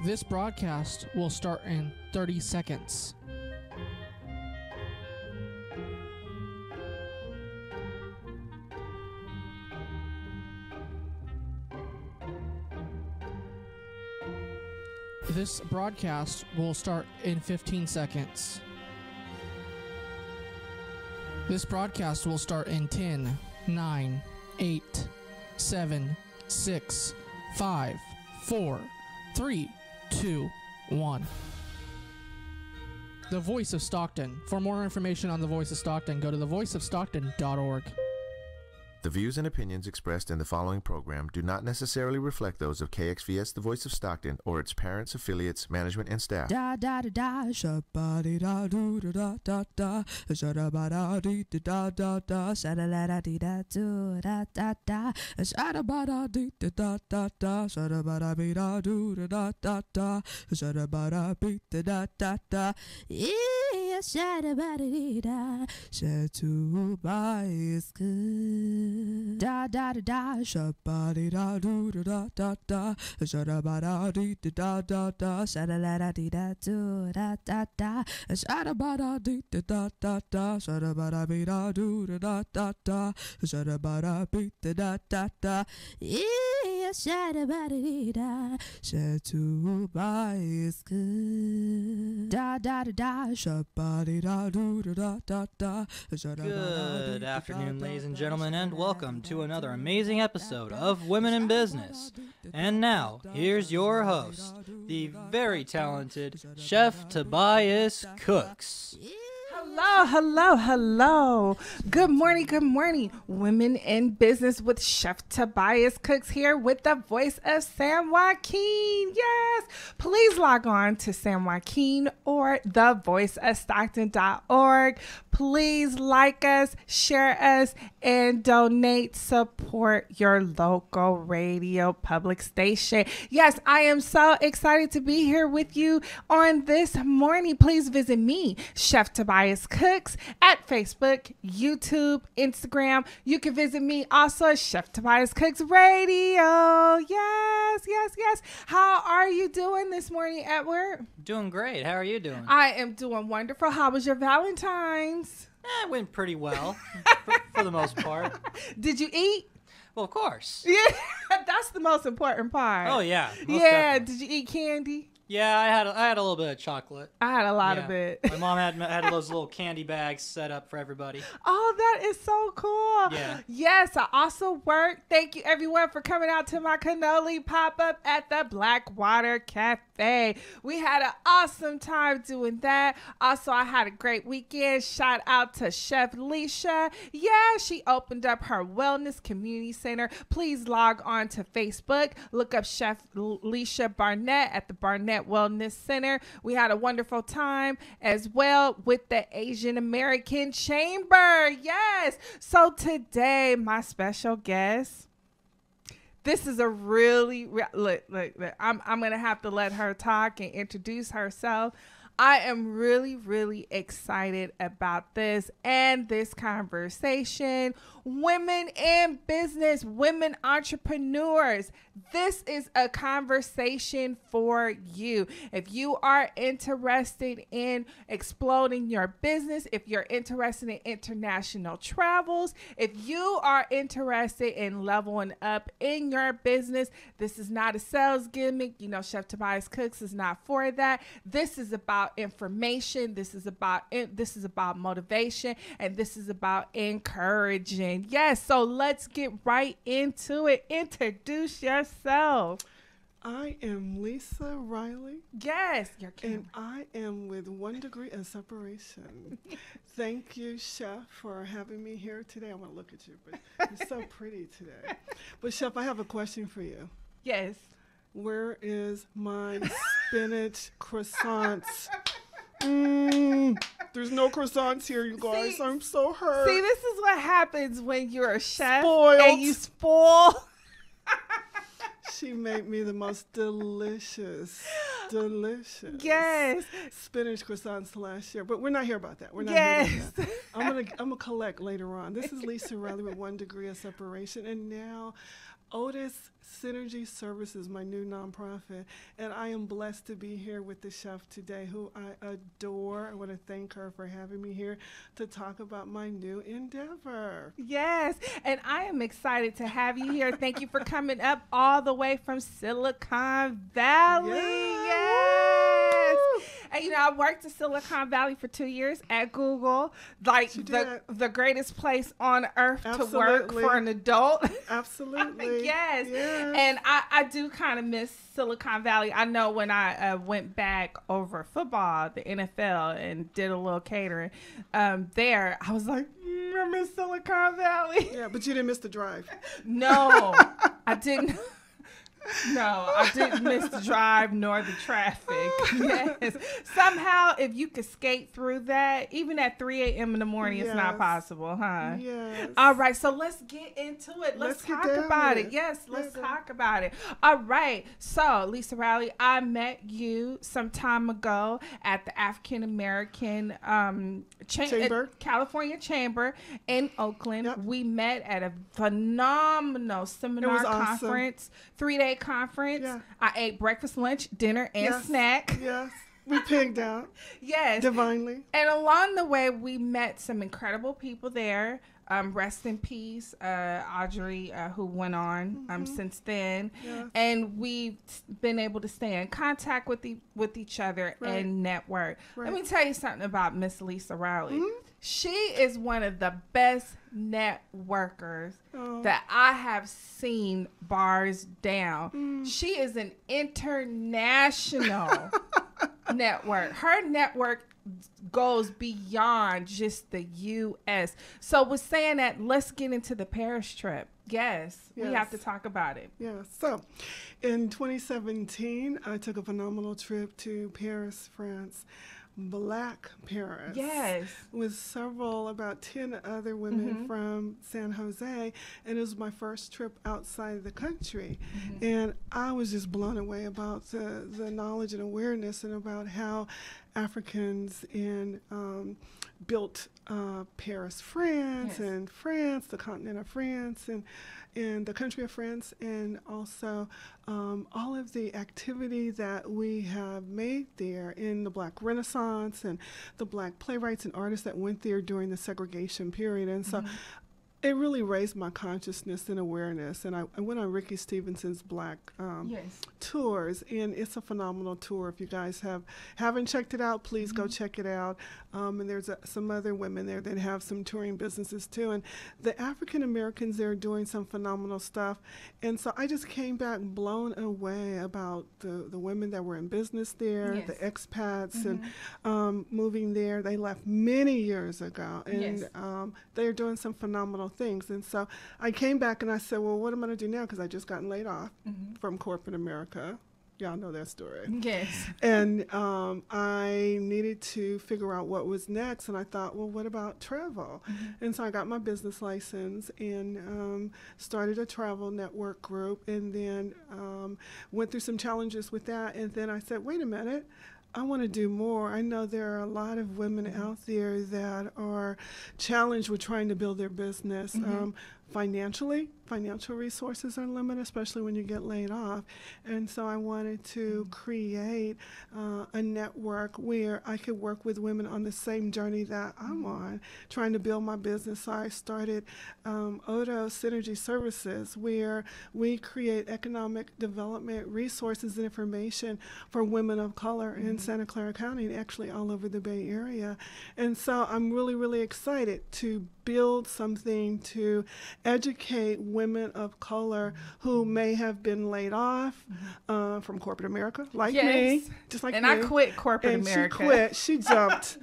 This broadcast will start in 30 seconds. This broadcast will start in 15 seconds. This broadcast will start in 10, 9, 8, 7, 6, 5, 4, 3, 2, 1. The Voice of Stockton. For more information on The Voice of Stockton, go to thevoiceofstockton.org. The views and opinions expressed in the following program do not necessarily reflect those of KXVS The Voice of Stockton or its parents, affiliates, management, and staff. Da da da da, shabba da do da da da, shabba da dee da da da, shabba da dee da do da da da, shabba da dee da da da, shabba da be da do da da da, shabba da be da da da, yeah, shabba dee da, Tobias good. Da da da da, shabba da do da da da, shabba da dee da da da, shabba dee da do da da da, shabba da dee da da da, shabba da be da do da da da, shabba da be da da da, yeah, shabba dee da, Tobias good. Da da da da, shabba da do da da da. Good afternoon, ladies and gentlemen, and welcome to another amazing episode of Women in Business. And now, here's your host, the very talented Chef Tobias Cooks. Hello, hello, hello. Good morning. Women in Business with Chef Tobias Cooks here with the voice of San Joaquin. Yes, please log on to San Joaquin or thevoiceofstockton.org. Please like us, share us, and donate. Support your local radio public station. Yes, I am so excited to be here with you on this morning. Please visit me, Chef Tobias Cooks, at Facebook, YouTube, Instagram. You can visit me also at Chef Tobias Cooks Radio. Yes. How are you doing this morning, Edward? Doing great. How are you doing? I am doing wonderful. How was your Valentine's? It went pretty well, for the most part. Did you eat? Well, of course. Yeah, that's the most important part. Oh, yeah. Yeah, did you eat candy? Yeah, I had a little bit of chocolate. I had a lot of it. My mom had those little candy bags set up for everybody. Oh, that is so cool. Yeah. Yes, I also worked. Thank you, everyone, for coming out to my cannoli pop-up at the Blackwater Cafe. We had an awesome time doing that. Also, I had a great weekend. Shout out to Chef Leisha. Yeah, she opened up her Wellness Community Center. Please log on to Facebook. Look up Chef Leisha Barnett at the Barnett Wellness Center. We had a wonderful time as well with the Asian American Chamber. Yes. So today, my special guest, this is a really, look, I'm going to have to let her talk and introduce herself. I am really excited about this and this conversation. Women in business, women entrepreneurs. This is a conversation for you. If you are interested in exploding your business, if you're interested in international travels, if you are interested in leveling up in your business, this is not a sales gimmick. You know, Chef Tobias Cooks is not for that. This is about information. This is about motivation, and this is about encouraging. Yes, so let's get right into it. Introduce yourself. I am Lisa Riley. Yes, and I am with 1 degree of separation. Thank you, Chef, for having me here today. I want to look at you, but you're so pretty today. But Chef, I have a question for you. Yes. Where is my spinach croissants? There's no croissants here, you guys. I'm so hurt. See, this is what happens when you're a chef. Spoiled. And you spoil. She made me the most delicious yes spinach croissants last year, but we're not here about that. We're not here about that. I'm gonna collect later on. This is Lisa Riley with 1 degree of separation, and now ODOS Synergy Services, my new nonprofit, and I am blessed to be here with the chef today, who I adore. I want to thank her for having me here to talk about my new endeavor. Yes, and I am excited to have you here. Thank you for coming up all the way from Silicon Valley. Yes. And you know, I worked in Silicon Valley for 2 years at Google, like the greatest place on earth to work for an adult. Absolutely. Yes. And I do kind of miss Silicon Valley. I know when I went back over football, the NFL, and did a little catering there, I was like, I miss Silicon Valley. Yeah, but you didn't miss the drive. No, I didn't. No, I didn't miss the drive nor the traffic. Yes. Somehow, if you could skate through that, even at 3 a.m. in the morning, it's not possible, huh? Yes. All right, so let's get into it. Let's talk about it. Yes, let's talk about it. All right, so Lisa Riley, I met you some time ago at the African American Chamber, California Chamber in Oakland. Yep. We met at a phenomenal seminar conference, 3-day conference. Yeah. I ate breakfast, lunch, dinner, and snack. Yes. We pigged out. Yes. Divinely. And along the way, we met some incredible people there. Rest in peace, Audrey, who went on since then. Yes. And we've been able to stay in contact with each other and network. Right. Let me tell you something about Miss Lisa Riley. She is one of the best networkers that I have seen, bars down. She is an international network. Her network goes beyond just the U.S. So with saying that, let's get into the Paris trip. Yes, we have to talk about it. Yes. So in 2017, I took a phenomenal trip to Paris, France. Black Paris. Yes. With about 10 other women from San Jose. And it was my first trip outside the country. And I was just blown away about the knowledge and awareness and about how Africans built Paris, France, and France, the continent of France, and the country of France, and also all of the activity that we have made there in the Black Renaissance and the Black playwrights and artists that went there during the segregation period. And so it really raised my consciousness and awareness. And I went on Ricky Stevenson's Black tours, and it's a phenomenal tour. If you guys haven't checked it out, please go check it out. And there's some other women there that have some touring businesses too. And the African Americans there are doing some phenomenal stuff. And so I just came back blown away about the women that were in business there, the expats, and moving there. They left many years ago, and they're doing some phenomenal things. And so I came back and I said, well, what am I going to do now? Because I just gotten laid off from corporate America. Y'all know that story. Yes. And I needed to figure out what was next. And I thought, well, what about travel? And so I got my business license and started a travel network group, and then went through some challenges with that. And then I said, wait a minute. I want to do more. I know there are a lot of women out there that are challenged with trying to build their business. Financial resources are limited, especially when you get laid off. And so I wanted to create a network where I could work with women on the same journey that I'm on, trying to build my business. So I started ODOS Synergy Services, where we create economic development resources and information for women of color in Santa Clara County and actually all over the Bay Area. And so I'm really, really excited to build something to educate women of color who may have been laid off from corporate America, like me, just like me. And I quit corporate America. She quit. She jumped.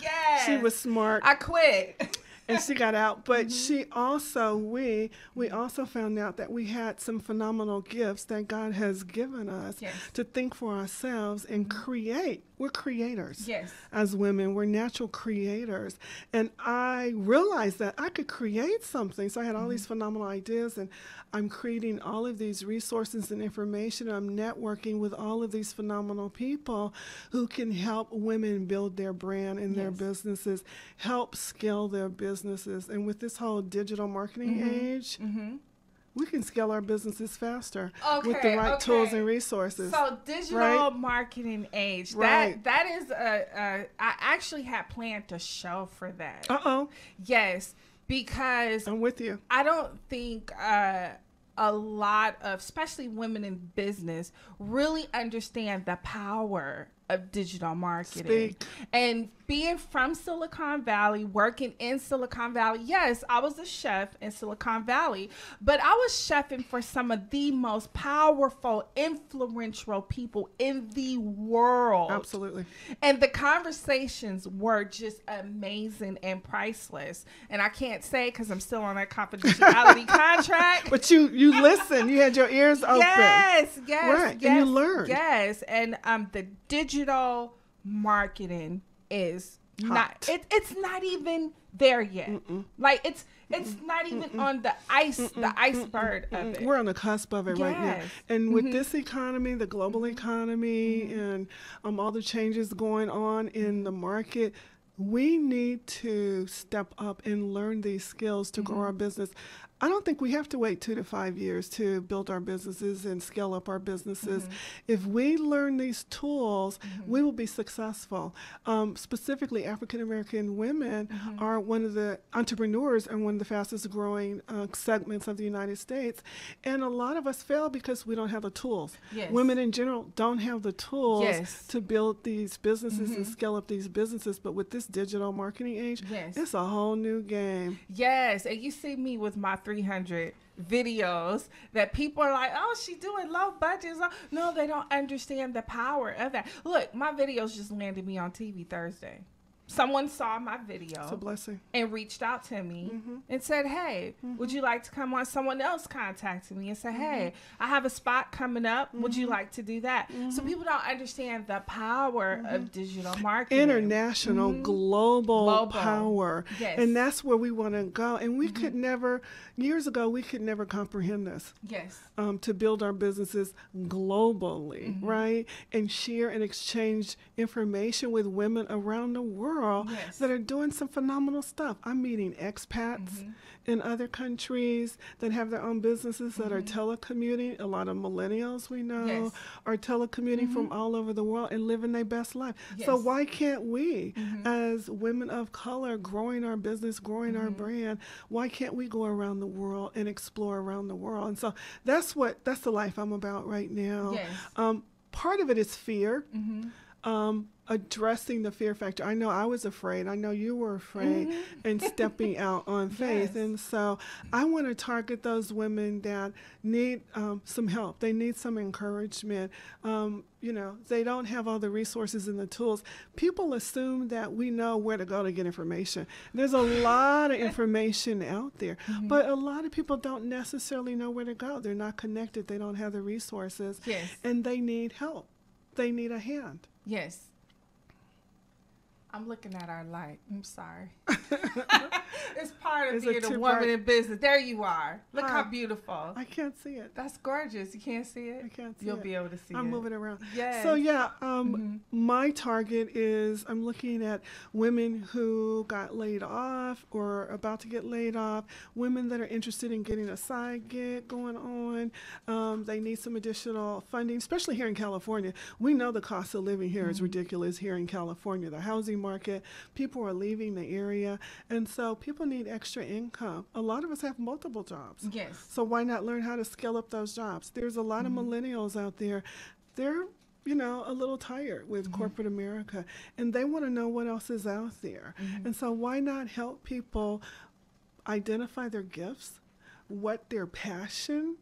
She was smart. I quit. And she got out, but she also, we also found out that we had some phenomenal gifts that God has given us to think for ourselves and create. We're creators as women. We're natural creators. And I realized that I could create something. So I had all these phenomenal ideas, and I'm creating all of these resources and information. I'm networking with all of these phenomenal people who can help women build their brand and their businesses, help scale their businesses. And with this whole digital marketing age, we can scale our businesses faster with the right tools and resources. So digital marketing age. Right. That is I actually had planned a show for that. Yes, because I'm with you. I don't think a lot of, especially women in business, really understand the power of digital marketing. And being from Silicon Valley, working in Silicon Valley, yes, I was a chef in Silicon Valley, but I was chefing for some of the most powerful, influential people in the world. Absolutely. And the conversations were just amazing and priceless. And I can't say because I'm still on that confidentiality contract. But you listen. You had your ears open. Yes. Right. And you learned. Yes. And the digital marketing is hot. it's not even there yet. Like it's not even on the iceberg of it. We're on the cusp of it right now. And with this economy, the global economy, and all the changes going on in the market, we need to step up and learn these skills to grow our business. I don't think we have to wait 2 to 5 years to build our businesses and scale up our businesses. If we learn these tools, we will be successful. Specifically, African-American women are one of the entrepreneurs and one of the fastest growing segments of the United States. And a lot of us fail because we don't have the tools. Women in general don't have the tools to build these businesses and scale up these businesses. But with this digital marketing age, it's a whole new game. Yes, and you see me with my 300 videos that people are like, oh, she doing low budgets. No, they don't understand the power of that. Look, my videos just landed me on TV Thursday. Someone saw my video. It's a blessing. And reached out to me and said, hey, would you like to come on? Someone else contacted me and said, hey, I have a spot coming up. Would you like to do that? So people don't understand the power of digital marketing. International, global power. And that's where we want to go. And we could never, years ago, we could never comprehend this. To build our businesses globally, right? And share and exchange information with women around the world that are doing some phenomenal stuff. I'm meeting expats in other countries that have their own businesses that are telecommuting. A lot of millennials we know are telecommuting from all over the world and living their best life. So why can't we, as women of color, growing our business, growing our brand, why can't we go around the world and explore around the world? And so that's the life I'm about right now. Part of it is fear. Addressing the fear factor. I know I was afraid. I know you were afraid, and stepping out on faith. And so I want to target those women that need some help. They need some encouragement. They don't have all the resources and the tools. People assume that we know where to go to get information. There's a lot of information out there, but a lot of people don't necessarily know where to go. They're not connected. They don't have the resources, and they need help. They need a hand. I'm looking at our light. I'm sorry. It's part of being a woman in business. There you are. Look how beautiful. I can't see it. That's gorgeous. You can't see it? I can't see You'll it. be able to see it. I'm moving around. So my target is I'm looking at women who got laid off or about to get laid off, women that are interested in getting a side gig going on. They need some additional funding, especially here in California. We know the cost of living here is ridiculous here in California. The housing market, people are leaving the area, and so people need extra income. A lot of us have multiple jobs. So why not learn how to scale up those jobs? There's a lot of millennials out there. They're a little tired with corporate America, and they want to know what else is out there. And so why not help people identify their gifts, what their passion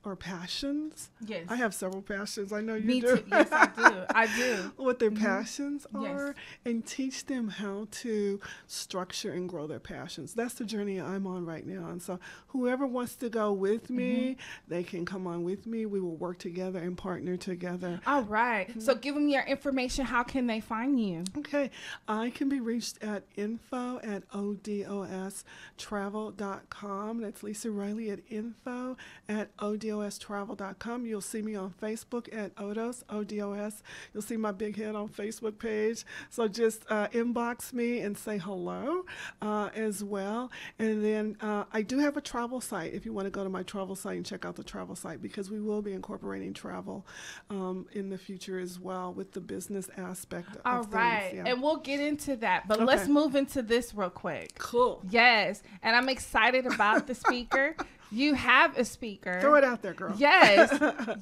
or passions. I have several passions. I know you do. Too. Yes, I do. What their passions are, and teach them how to structure and grow their passions. That's the journey I'm on right now. And so whoever wants to go with me, they can come on with me. We will work together and partner together. All right. So give them your information. How can they find you? Okay. I can be reached at info@odostravel.com. That's Lisa Riley at info@odostravel.com. ODOStravel.com. You'll see me on Facebook at ODOS, ODOS. You'll see my big head on Facebook page. So just inbox me and say hello as well. And then I do have a travel site if you want to go to my travel site and check out the travel site, because we will be incorporating travel in the future as well with the business aspect of All right. things. Yeah. And we'll get into that. But Okay. let's move into this real quick. Cool. Yes. And I'm excited about the speaker. You have a speaker. Throw it out there, girl. Yes.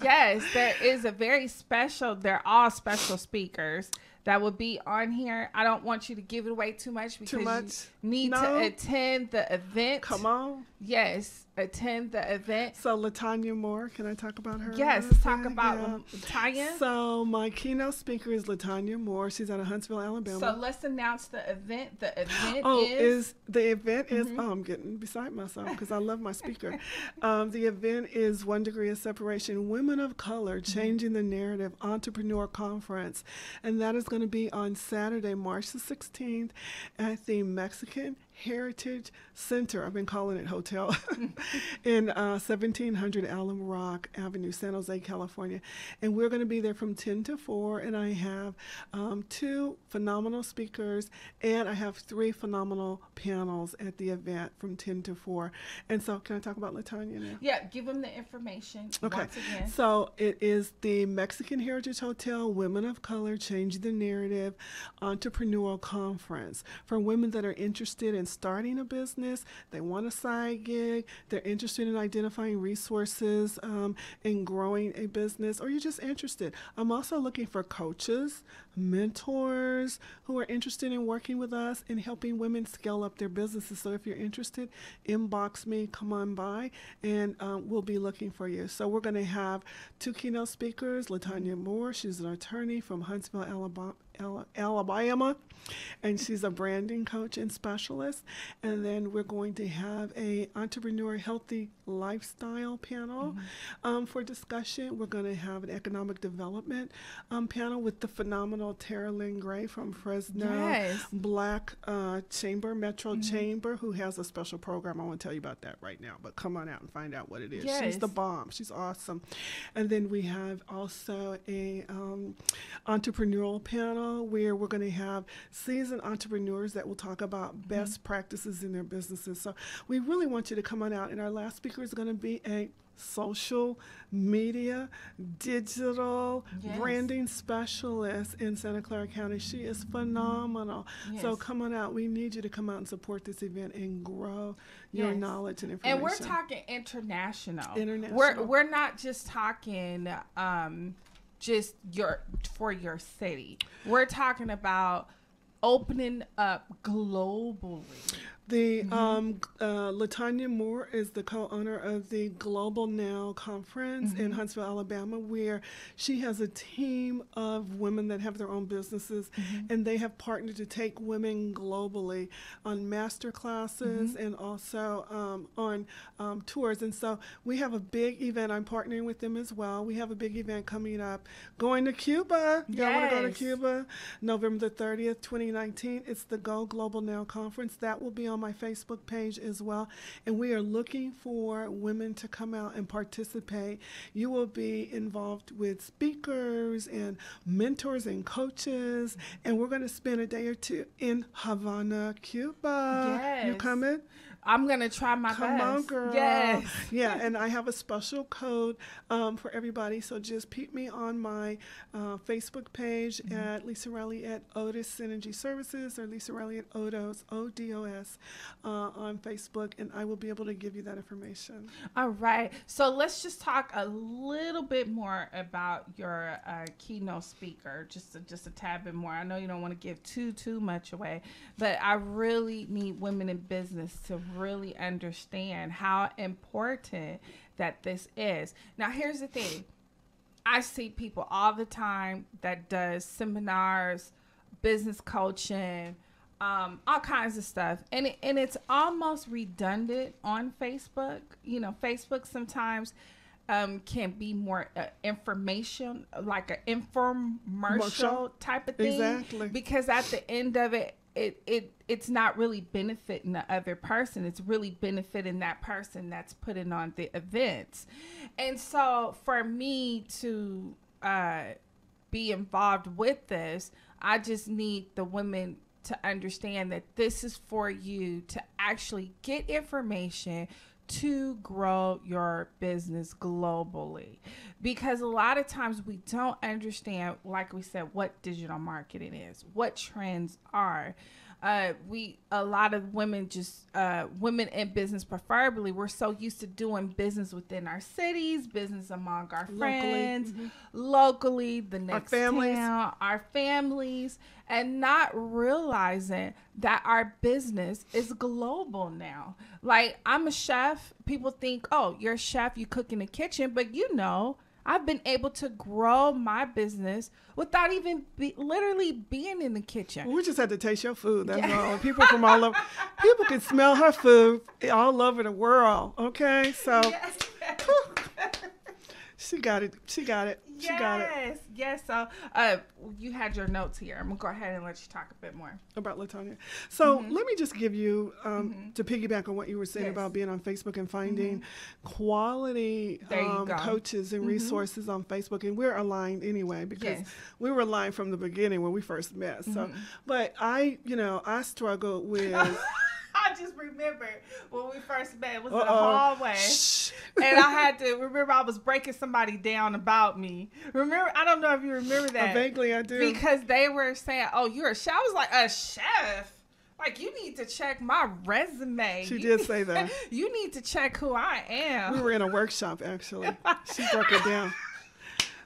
Yes. There is a very special, they're all special speakers that will be on here. I don't want you to give it away too much because you need to attend the event. Come on. Yes. Attend the event. So LaTanya Moore, can I talk about her? Yes, let's talk about Tanya. So my keynote speaker is LaTanya Moore. She's out of Huntsville, Alabama. So let's announce the event. The event I'm getting beside myself because I love my speaker. The event is 1 Degree of Separation, Women of Color, Changing the Narrative Entrepreneur Conference. And that is going to be on Saturday, March the 16th at the Mexican Heritage Center. I've been calling it hotel in 1700 Alum Rock Avenue, San Jose, California. And we're going to be there from 10 to 4. And I have 2 phenomenal speakers, and I have 3 phenomenal panels at the event from 10 to 4. And so can I talk about LaTanya now? Yeah, give them the information once again. So it is the Mexican Heritage Hotel Women of Color Changing the Narrative Entrepreneurial Conference for women that are interested in starting a business, they want a side gig, they're interested in identifying resources and growing a business, or you're just interested. I'm also looking for coaches, mentors who are interested in working with us and helping women scale up their businesses. So if you're interested, inbox me, come on by, and we'll be looking for you. So we're going to have 2 keynote speakers, LaTanya Moore. She's an attorney from Huntsville, Alabama, and she's a branding coach and specialist. And then we're going to have a entrepreneur healthy lifestyle panel for discussion. We're going to have an economic development panel with the phenomenal Tara Lynn Gray from Fresno Black Chamber, Metro Chamber, who has a special program. I won't tell you about that right now, but come on out and find out what it is. She's the bomb. She's awesome. And then we have also a entrepreneurial panel where we're going to have seasoned entrepreneurs that will talk about best practices in their businesses. So we really want you to come on out. And our last speaker is going to be a social media, digital branding specialist in Santa Clara County. She is phenomenal. So come on out. We need you to come out and support this event and grow your knowledge and information. And we're talking international. We're not just talking just for your city. We're talking about opening up globally. The LaTanya Moore is the co-owner of the Global Now Conference in Huntsville, Alabama, where she has a team of women that have their own businesses, and they have partnered to take women globally on master classes and also on tours. And so we have a big event. I'm partnering with them as well. We have a big event coming up, going to Cuba. Y'all want to go to Cuba? November the 30th, 2019. It's the Go Global Now Conference. That will be on my Facebook page as well, and we are looking for women to come out and participate. You will be involved with speakers and mentors and coaches, and we're going to spend a day or 2 in Havana, Cuba. You coming? I'm going to try my best. Come on, girl. Yes. Yeah, and I have a special code for everybody, so just peep me on my Facebook page at Lisa Riley at ODOS Synergy Services or Lisa Riley at ODOS, ODOS, on Facebook, and I will be able to give you that information. All right. So let's just talk a little bit more about your keynote speaker, just a tad bit more. I know you don't want to give too much away, but I really need women in business to really understand how important that this is. Now, here's the thing. I see people all the time that does seminars, business coaching, all kinds of stuff. And it's almost redundant on Facebook. You know, Facebook sometimes can be more information, like an infomercial type of thing. Exactly. Because at the end of it, it's not really benefiting the other person. It's really benefiting that person that's putting on the events. And so for me to be involved with this, I just need the women to understand that this is for you to actually get information to grow your business globally, because a lot of times we don't understand, like we said, what digital marketing is, what trends are. A lot of women women in business preferably, we're so used to doing business within our cities, business among our friends, locally, the next town, our families, and not realizing that our business is global now. Like, I'm a chef. People think, oh, you're a chef, you cook in the kitchen, but I've been able to grow my business without even literally being in the kitchen. We just had to taste your food. That's all. People from all over, people can smell her food all over the world. Okay, so she got it. She got it. Yes. So you had your notes here. I'm gonna go ahead and let you talk a bit more about LaTonya. So let me just give you to piggyback on what you were saying about being on Facebook and finding quality coaches and resources on Facebook, and we're aligned anyway because we were aligned from the beginning when we first met. So, but I struggled with. I just remembered when we first met, it was in the hallway. And I had to remember I was breaking somebody down about me. Remember, I don't know if you remember that. Vaguely, I do. Because they were saying, oh, you're a chef. I was like, a chef? Like, you need to check my resume. She did say that. You need to check who I am. We were in a workshop, actually. She broke it down.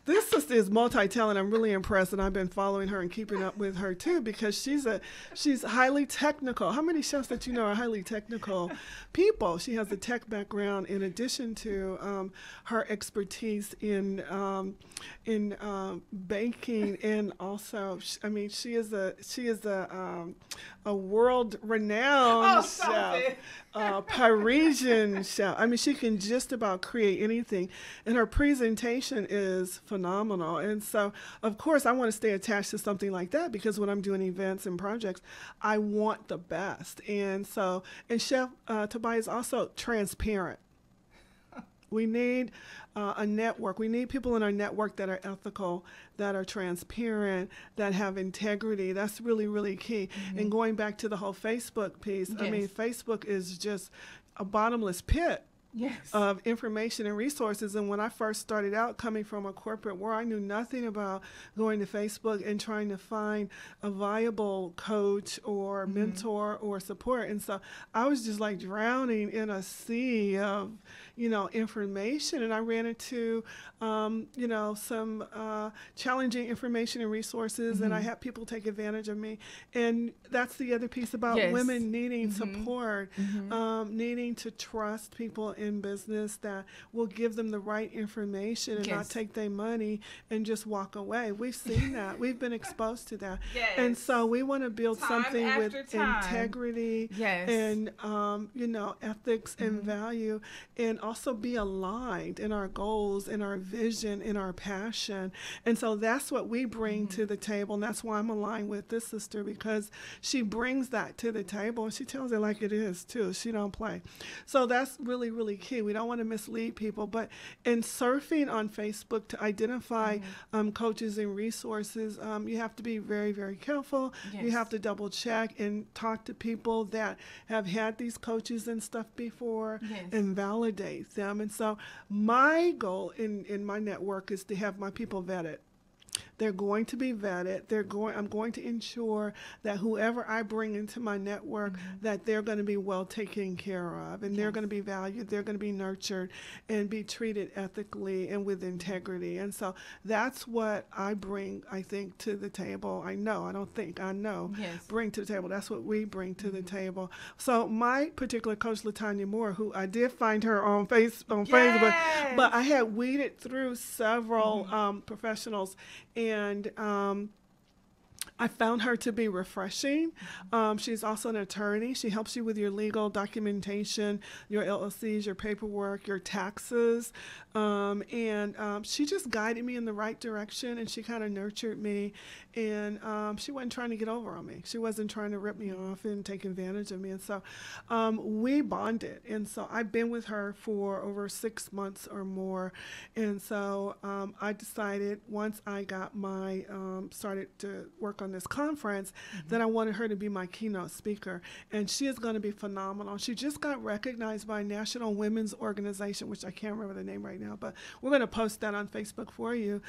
This sister is multi-talented. I'm really impressed, and I've been following her and keeping up with her too because she's highly technical. How many chefs that you know are highly technical people? She has a tech background in addition to her expertise in baking, and also, I mean, she is a world-renowned chef, Parisian chef. I mean, she can just about create anything, and her presentation is phenomenal. And so, of course, I want to stay attached to something like that because when I'm doing events and projects, I want the best. And so, and Chef Tobias is also transparent. We need a network. We need people in our network that are ethical, that are transparent, that have integrity. That's really, really key. And going back to the whole Facebook piece, I mean, Facebook is just a bottomless pit of information and resources. And when I first started out coming from a corporate world, I knew nothing about going to Facebook and trying to find a viable coach or mentor or support. And so I was just like drowning in a sea of, information. And I ran into, some challenging information and resources, and I had people take advantage of me. And that's the other piece about women needing support, needing to trust people in business that will give them the right information and not take their money and just walk away. We've seen that. We've been exposed to that. And so we want to build something with integrity and, ethics and value, and also be aligned in our goals, in our vision, in our passion. And so that's what we bring to the table. And that's why I'm aligned with this sister, because she brings that to the table and she tells it like it is too. She don't play. So that's really, really key. We don't want to mislead people, but in surfing on Facebook to identify coaches and resources, you have to be very, very careful. You have to double check and talk to people that have had these coaches and stuff before and validate them. And so my goal in my network is to have my people vetted. They're going to be vetted. I'm going to ensure that whoever I bring into my network, that they're going to be well taken care of, and they're going to be valued, they're going to be nurtured, and be treated ethically and with integrity. And so that's what I bring, I think, to the table. I know bring to the table. That's what we bring to the table. So my particular coach, LaTonya Moore, who I did find her on Facebook, but I had weeded through several professionals, and I found her to be refreshing. She's also an attorney. She helps you with your legal documentation, your LLCs, your paperwork, your taxes. And she just guided me in the right direction, and she kind of nurtured me. And she wasn't trying to get over on me. She wasn't trying to rip me off and take advantage of me. And so we bonded. And so I've been with her for over 6 months or more. And so I decided once I got my, started to work on this conference, that I wanted her to be my keynote speaker. And she is going to be phenomenal. She just got recognized by a national women's organization, which I can't remember the name right now, but we're going to post that on Facebook for you,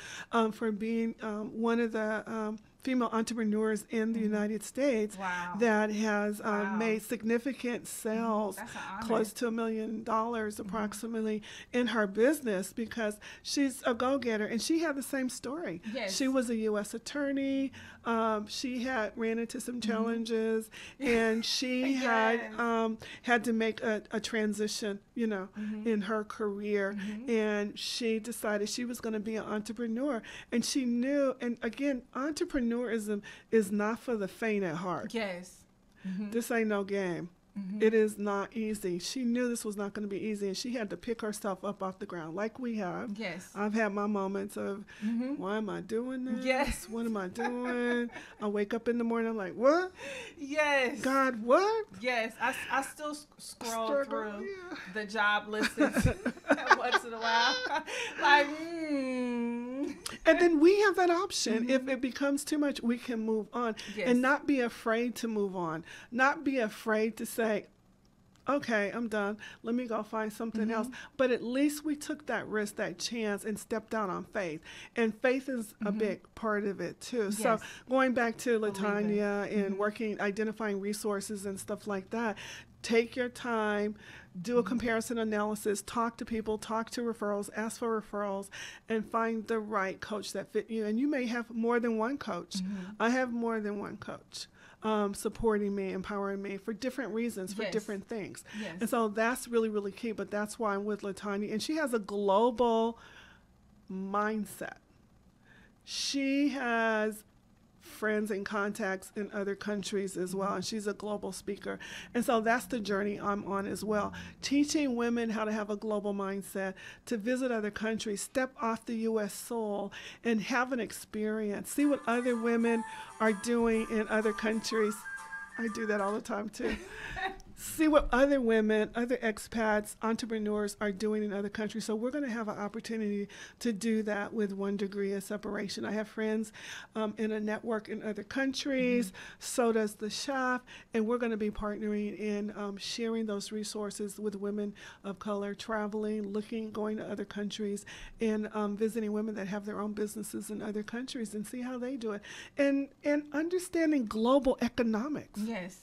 for being one of the female entrepreneurs in the United States that has made significant sales, close to $1 million approximately, in her business, because she's a go-getter. And she had the same story. Yes. She was a U.S. attorney. She had ran into some challenges, and she had to make a transition, you know, in her career. And she decided she was going to be an entrepreneur. And she knew, and again, entrepreneurism is not for the faint at heart. Yes. This ain't no game. It is not easy. She knew this was not going to be easy, and she had to pick herself up off the ground like we have. Yes. I've had my moments of, why am I doing this? Yes. What am I doing? I wake up in the morning, I'm like, what? Yes. God, what? Yes. I still scroll Struggle, through yeah. the job listings once in a while. Like, And then we have that option. If it becomes too much, we can move on. Yes. And not be afraid to move on. Not be afraid to say, okay, I'm done. Let me go find something else. But at least we took that risk, that chance, and stepped out on faith. And faith is a big part of it, too. Yes. So going back to LaTanya and working, identifying resources and stuff like that, take your time, do a comparison analysis, talk to people, talk to referrals, ask for referrals, and find the right coach that fit you. And you may have more than one coach. I have more than one coach supporting me, empowering me for different reasons, for different things. Yes. And so that's really, really key. But that's why I'm with LaTanya. And she has a global mindset. She has friends and contacts in other countries as well, and she's a global speaker. And so that's the journey I'm on as well, teaching women how to have a global mindset, to visit other countries, step off the U.S. soil, and have an experience, see what other women are doing in other countries. I do that all the time too. See what other women, other expats, entrepreneurs are doing in other countries. So we're going to have an opportunity to do that with 1 degree of separation. I have friends in a network in other countries. So does the chef. And we're going to be partnering in sharing those resources with women of color, traveling, going to other countries, and visiting women that have their own businesses in other countries and see how they do it. And understanding global economics. Yes.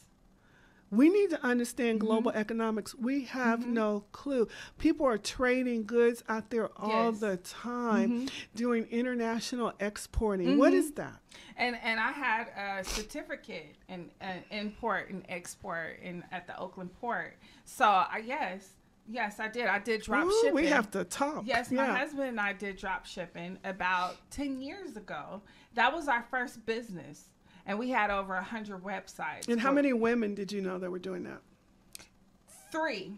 We need to understand global economics. We have no clue. People are trading goods out there all the time, doing international exporting. What is that? And I had a certificate in import and export at the Oakland port. So yes, I did. I did drop shipping. We have to talk. Yes, my husband and I did drop shipping about 10 years ago. That was our first business. And we had over 100 websites. And how many women did you know that were doing that? 3.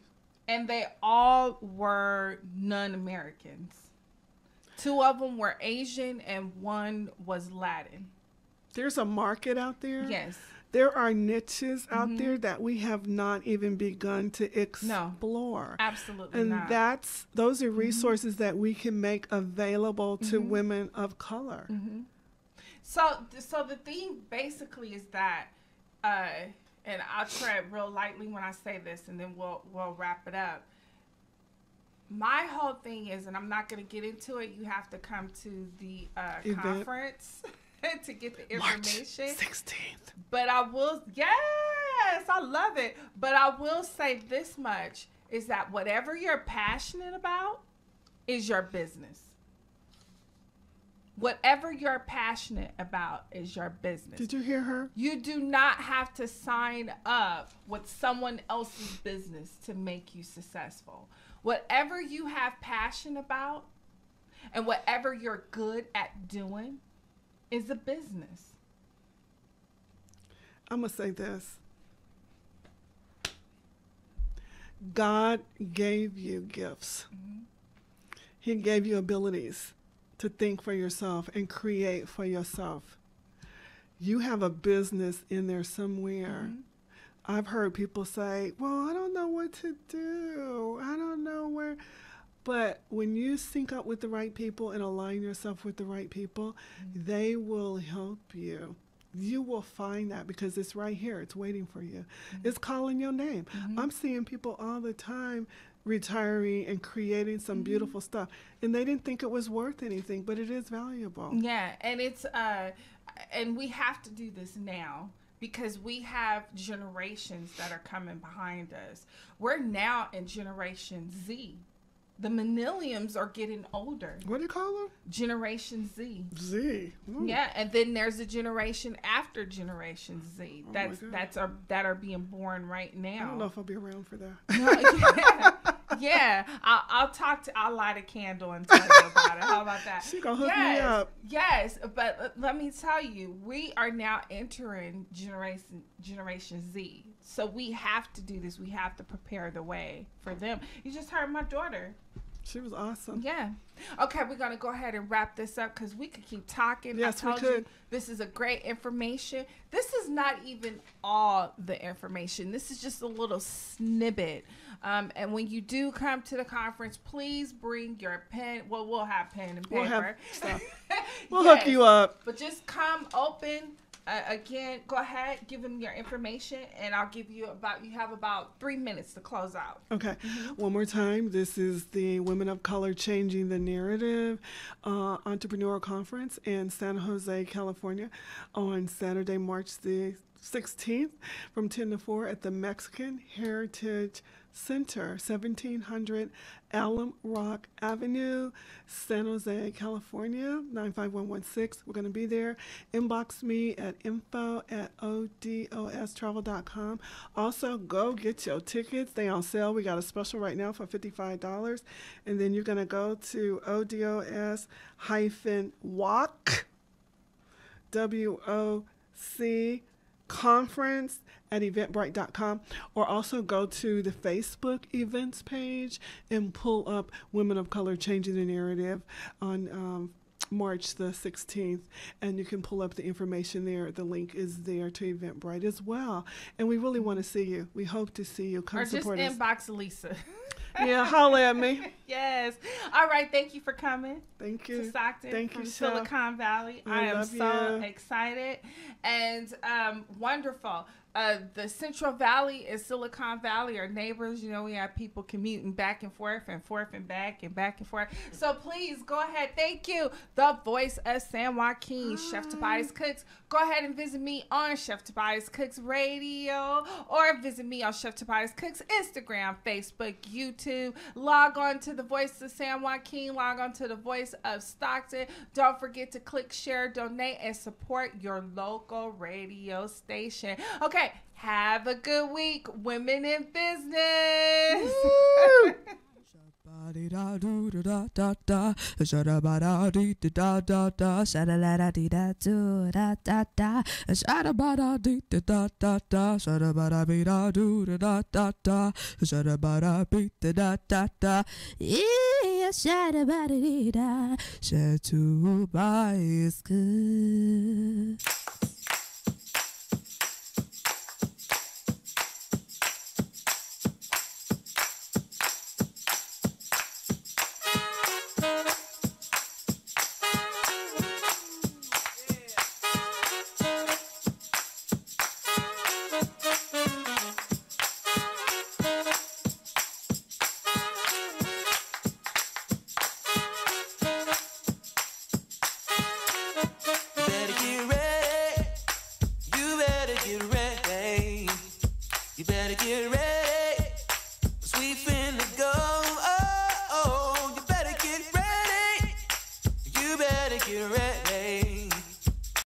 And they all were non-Americans. 2 of them were Asian and 1 was Latin. There's a market out there? Yes. There are niches out there that we have not even begun to explore. No, absolutely and not. And those are resources that we can make available to women of color. So the thing basically is that, and I'll tread real lightly when I say this, and then we'll wrap it up. My whole thing is, and I'm not going to get into it, you have to come to the conference to get the information. March 16th. But I will, yes, I love it. But I will say this much, is that whatever you're passionate about is your business. Whatever you're passionate about is your business. Did you hear her? You do not have to sign up with someone else's business to make you successful. Whatever you have passion about and whatever you're good at doing is a business. I'm going to say this. God gave you gifts. He gave you abilities to think for yourself and create for yourself. You have a business in there somewhere. I've heard people say, well, I don't know what to do. I don't know where. But when you sync up with the right people and align yourself with the right people, they will help you. You will find that because it's right here. It's waiting for you. It's calling your name. I'm seeing people all the time retiring and creating some beautiful stuff. And they didn't think it was worth anything, but it is valuable. Yeah, and it's and we have to do this now because we have generations that are coming behind us. We're now in Generation Z. The millenniums are getting older. What do you call them? Generation Z. Z. Ooh. Yeah, and then there's a generation after Generation Z that are being born right now. I don't know if I'll be around for that. No, yeah. I'll light a candle and tell you about it. How about that? She gonna hook me up. Yes, but let me tell you, we are now entering Generation Z. So we have to do this. We have to prepare the way for them. You just heard my daughter. She was awesome. Yeah. Okay, we're going to go ahead and wrap this up because we could keep talking. Yes, I told we could. you this is a great information. This is not even all the information. This is just a little snippet. And when you do come to the conference, please bring your pen. Well, we'll have pen and paper. We'll have stuff. We'll hook you up. But just come open. Again, go ahead, give them your information, and I'll give you you have about 3 minutes to close out. Okay. One more time. This is the Women of Color Changing the Narrative Entrepreneurial Conference in San Jose, California on Saturday, March the 16th from 10 to 4 at the Mexican Heritage Center, 1700 Alum Rock Avenue, San Jose, California, 95116. We're going to be there. Inbox me at info@odostravel.com. Also, go get your tickets. They on sale. We got a special right now for $55. And then you're going to go to ODOS-WOC, WOC, conference at eventbrite.com, or also go to the Facebook events page and pull up Women of Color Changing the Narrative on March the 16th, and you can pull up the information there. The link is there to Eventbrite as well. And we really want to see you. We hope to see you. Come or support us. Just inbox Lisa. Yeah, holla at me. Yes. All right. Thank you for coming. Thank you. To Stockton. Thank from you, Chef. Silicon Valley. I am so excited and wonderful. The Central Valley and Silicon Valley are neighbors. You know, we have people commuting back and forth and back and back and forth. So please go ahead. Thank you. The voice of San Joaquin, Chef Tobias Cooks. Go ahead and visit me on Chef Tobias Cooks Radio, or visit me on Chef Tobias Cooks Instagram, Facebook, YouTube. Log on to the voice of San Joaquin. Log on to the voice of Stockton. Don't forget to click, share, donate, and support your local radio station. Okay. Have a good week, women in business. Get ready.